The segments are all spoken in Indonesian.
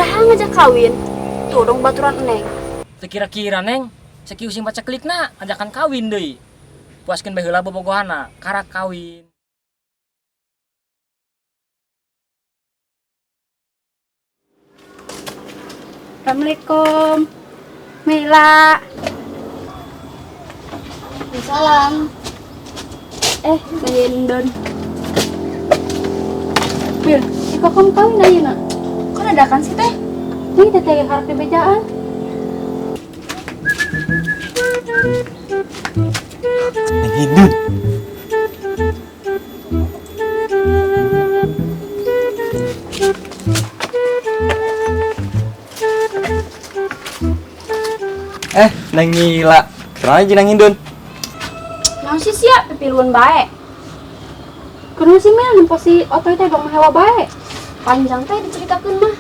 Iraha ngajak kawin. Tuh dong baturan Neng. Kira-kira Neng, sakieu sing baca klikna ajakan kawin deui. Puaskeun bae heula bobogohana, karak kawin. Assalamualaikum. Mila. Salam. Ngendon. Bil, kok kamu kawin ayeuna? Kok dadakan sih teh? Ini teteh harap dibejaan. Hindun. Nang Mila. Kenapa aja Nang Hindun? Nang sih sia pipiluan bae. Kudu si Mil nempo si otoy teh dong hewa bae. Panjang teh diceritakeun mah.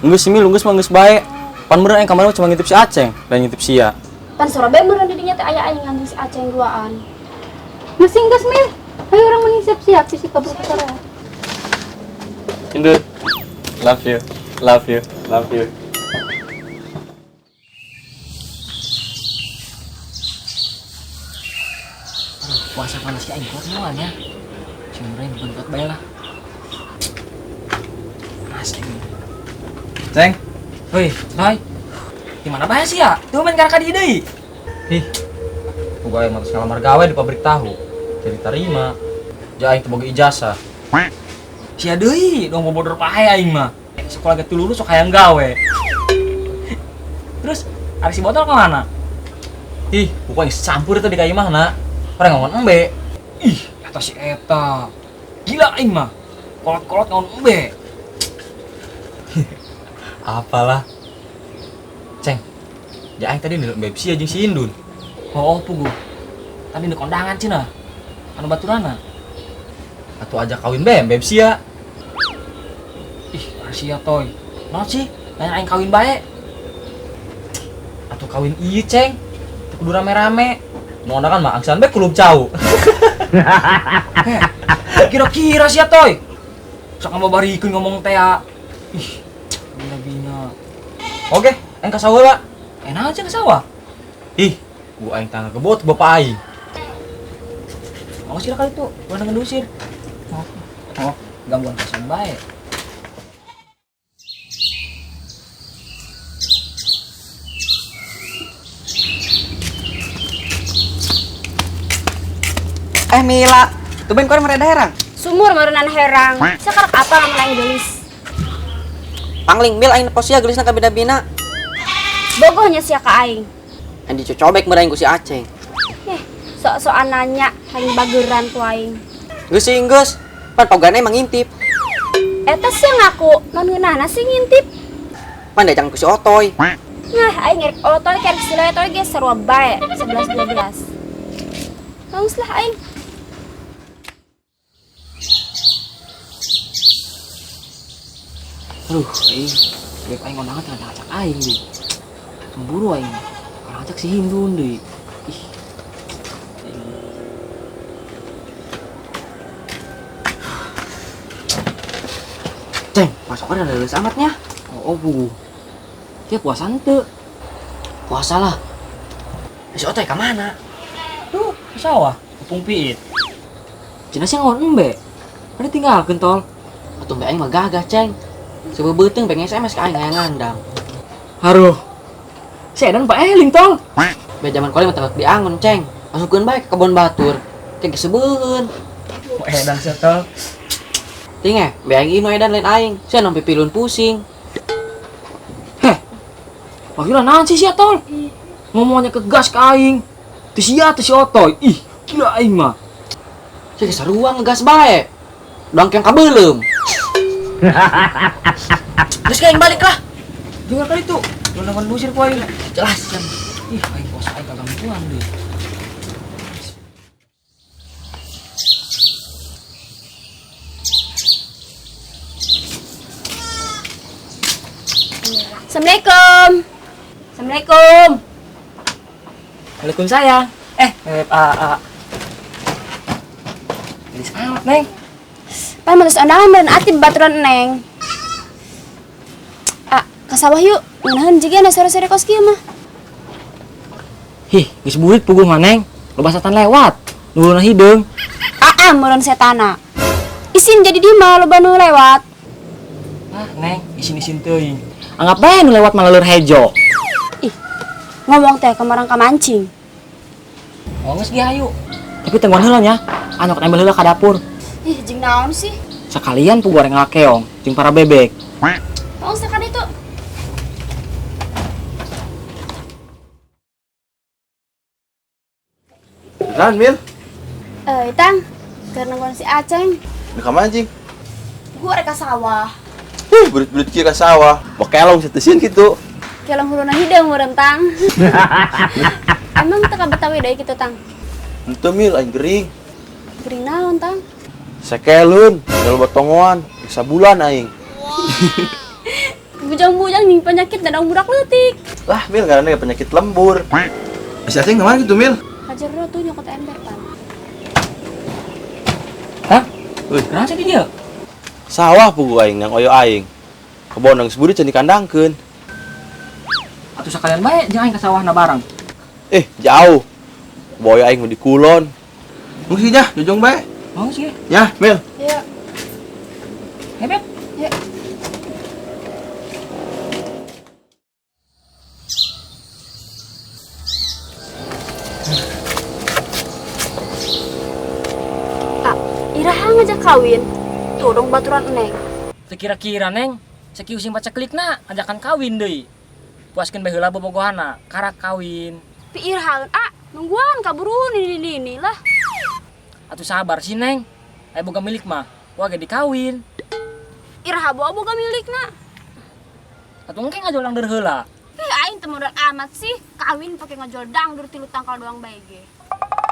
Enggeus si Mil, enggeus mah geus bae. Pan meureun aing kemarin cuma ngintip si Aceng, dan ngintip sia. Pan Surabaya meureun di dinya teh aya aing nganting si Aceng duaan. Masing geus Mil. Ayo orang menyiap-siap si kabur ke Korea. Hindun. Love you. Love you. Love you. Puasa panas si aing kuat moal ya. Si meureun bentot bae lah. Mas aing. Ceng. Heuy, Roy. Di mana bae sih ya? Tuh main karaka di deui. Ih. Boga aing mah ngalamar gawe di pabrik tahu. Jadi tarima. Ja aing teu boga ijazah. Sia deui, dong bobodor pae aing mah. Sekolah get lulus sok hayang gawe. Terus, ari si botol kemana? Ih, bukan campur itu di ka imahna. Orang ngomong embe. Ih, eta si eta. Gila aing mah. Kolot-kolot ngomong embe. Apalah. Ceng. Ja aing tadi ndelok mbak sia jeung si Hindun. Oh, pugu. Tadi di kondangan cenah. Anu baturana. Atuh ajak kawin bae mbak sia. Ih, rahasia toy. Naon sih? Nanya aing kawin bae. Atuh kawin ieu, Ceng. Teu kudu rame-rame. Nu kan mah angsan bae kulub cau. Kira-kira sia toy. Sok ngabarikeun ngomong teh. Ih, gila-gila. Oke, aing ka saweula. Enak aja ke sawah. Ih, gua aing tangga kebot bapak aing. Mau sih kali tuh, gua ngedusir. Oh, gangguan kesan bae. Mila, tuh ben kau mereda herang. Sumur meureunana herang. Sakarek apa lamun aing geulis? Pangling Mil aing posia gelisna ka bina-bina. Bogohnya sia ka aing. Aing dicocobek meureun ku si Aceng. Sok-sokan nanya aing bageuran ku aing. Geus sing geus, pan pogana emang ngintip. Eta sia ngaku, non ngeunahna sih ngintip. Pan dajang ku si Otoy. Nah, aing ngerek otoy kerek sila otoy ge sarua bae 11-12. Bagus lah aing. Aduh, beb aing kondangan teh ngajak aing deui. Cemburu aing. Kalau ngajak si Hindun deui. Ih. Ceng, masuk ada lulus amatnya. Oh, bu. Dia puasa henteu. Puasa lah. Si Otoy ka mana? Tuh, ke sawah, tepung piit. Cenah sih ngon embe. Ada tinggal kentol. Atuh mbak aing mah gagah, Ceng. Sebeubeuteung pengen SMS ka aing aya ngandang. Haruh. Si Edan Pak Eling tol. Be zaman kali mah tengah diangon, Ceng. Masukkeun bae ke kebon batur. Ceng kesebeueun. Pak Edan setol. Ting be aing inu edan lain aing. Sia nempe pilun pusing. Heh. Akhirnya naon sih sia tol? Ngomongnya ke gas ke aing. Teu sia teu si Otoy. Ih, gila aing mah. Sia sarua ngegas bae. Dongkeng kabeulem. Terus aing balik lah. Dengar kali tuh. Lu nonton dusir ku aing. Jelas kan. Ih, aing puasa aing kagak mituan deui. Assalamualaikum. Assalamualaikum. Waalaikumsalam. Beb Gelis amat, Neng. Pan meus ondangan meureun atib baturan Neng. Ke sawah yuk. Ngeunaheun jiga na sore-sore kos kieu mah. Hih, geus burik puguh maneng. Loba setan lewat. Nuluna hideung. Meureun setana. Isin jadi di mah loba nu lewat. Ah, Neng, isin-isin teuing. Anggap bae nu lewat maleur hejo. Ngomong teh kemarang ka mancing. Oh, geus ge hayu. Tapi tengguan heula nya. Anu nembel heula ka dapur. Ih, jeung naon sih? Sekalian puguh goreng lakeong jeung para bebek. Tong sakade itu. Kan, Mil? Tang, keur nungguan si Aceng. Di kamar anjing. Gua rek ka sawah. Berit-berit kieu ka sawah. Bakelong seteusin kitu. Kelong huluna hideung meureun Tang. Emang teu ka Betawi deui kitu Tang? Henteu Mil, aing gering. Gering naon Tang? Sekelun, dalu batongoan, sabulan aing. Bujang-bujang nih penyakit dadang budak leutik. Lah, Mil karena penyakit lembur. Si Aceng kemana gitu, Mil? Kajero tuh nyokot ember Tang. Hah? Wih, Kenapa sih dia? sawah pugu aing yang oyo aing. Kebon yang seburi can dikandangkeun. Atuh sakalian bae jeung aing ka sawahna bareng. Jauh. Boy aing di kulon. Mungkin nya, jojong bae. Mau sih? Ya, Mil. Iya. Hebet. Ya. Iraha ngajak kawin. Tuh dong baturan Neng. Sekira-kira Neng, sakieu sing baca klikna ajakan kawin deui. Puaskeun bae heula bobogohanna, karak kawin. Pi iraha nungguan kaburu ini lah. Atuh sabar sih Neng. Aya boga milik mah, wae dikawin. Iraha boga milikna. Atuh engke ngajol langdeur heula. Aing teu modal amat sih kawin pake ngajol dangdur 3 tangkal doang bae ge.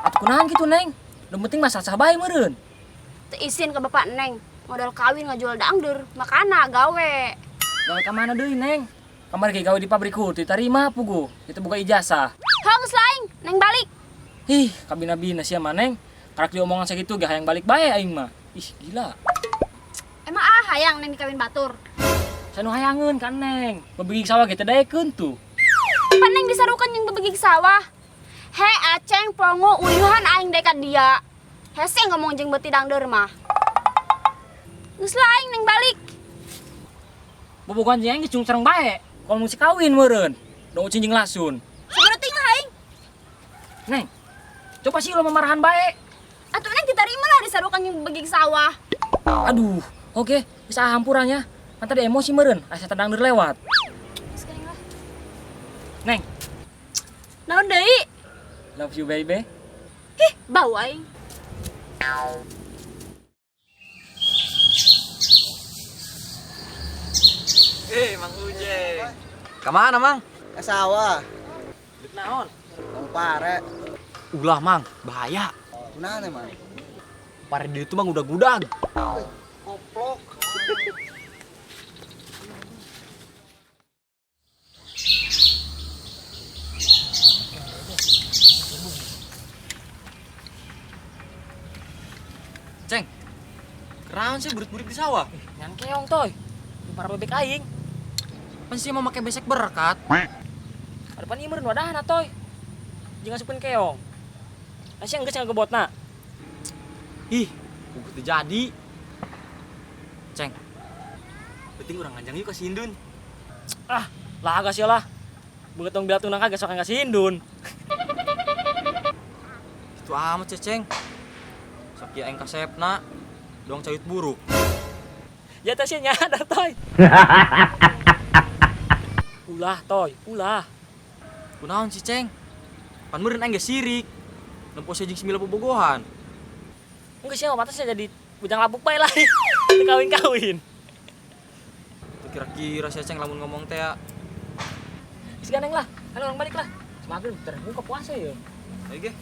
Atuh kunaon kitu Neng? Nu penting mah sah bae meureun. Teu isin ke bapak Neng. Modal kawin ngajol dangdur, makana gawe. Gawe ka mana deui Neng? Kamari ge gawe di pabrik hut, ditarima puguh. Kita buka ijazah. Geus laing, Neng balik. Ih, kabina-bina sia mah Neng. Karak diomongan sakitu ge hayang balik bae aing mah. Ih, gila. Emang hayang Neng dikawin batur. Sanu hayangeun kan Neng. Bebegik sawah ge teu daekeun tuh. Pan Neng disarukan yang bebegik sawah. He Aceng pongo uyuhan aing dekat dia. Hese ngomong jeung beuti dangdeur mah. Geus laing Neng balik. Bobogohan jeung aing ge cung sareng bae. Kalau musik kawin meureun. Dong ucing jeung lasun. Sabarating lah aing. Neng, coba sih lo memarahan bae. Atuh Neng ditarima lah disarukan yang bebegik sawah. Aduh, oke, bisa hampurannya. Kan tadi emosi meureun, asa tadangdeur lewat. Sekarang lah. Neng, Naon deui? love you baby. Hih, bau aing. Mang Uje. Kemana, Mang? Ke sawah, Dek naon? mau pare. Ulah, Mang. Bahaya. Kunaon emang? Pare di itu, Mang, udah gudag. Koplok. Ceng. Keraun sih burit-burit di sawah. Nyan keong toy. Di para bebek aing. Pasti mau pakai besek berkat. Ada pan ieu meureun wadahna toy. Jeung ngasupkeun keong. Asa geus ngagebotna. Ih, buku teu jadi. Ceng. Penting urang nganjang yuk ke si Indun. Ah, lah agak sih lah. Begitu tong bilatuna kagak sok ngasih hindun. Itu amat Ceng. Sok ya aing kasepna. Dong cayut buruk. Ya teh sia nyadar toy. Ulah toy, ulah. Kunaon sih, Ceng? Pan meureun aing ge sirik. Nempo jeung simila bobogohan. Enggak sih, mata saya jadi bujang labuk bae lah. Teu kawin-kawin. Kira-kira si Ceng lamun ngomong teh ya. Geus ganeng lah. Kan orang balik lah. Semageun teh buka puasa ya. Ayo ge.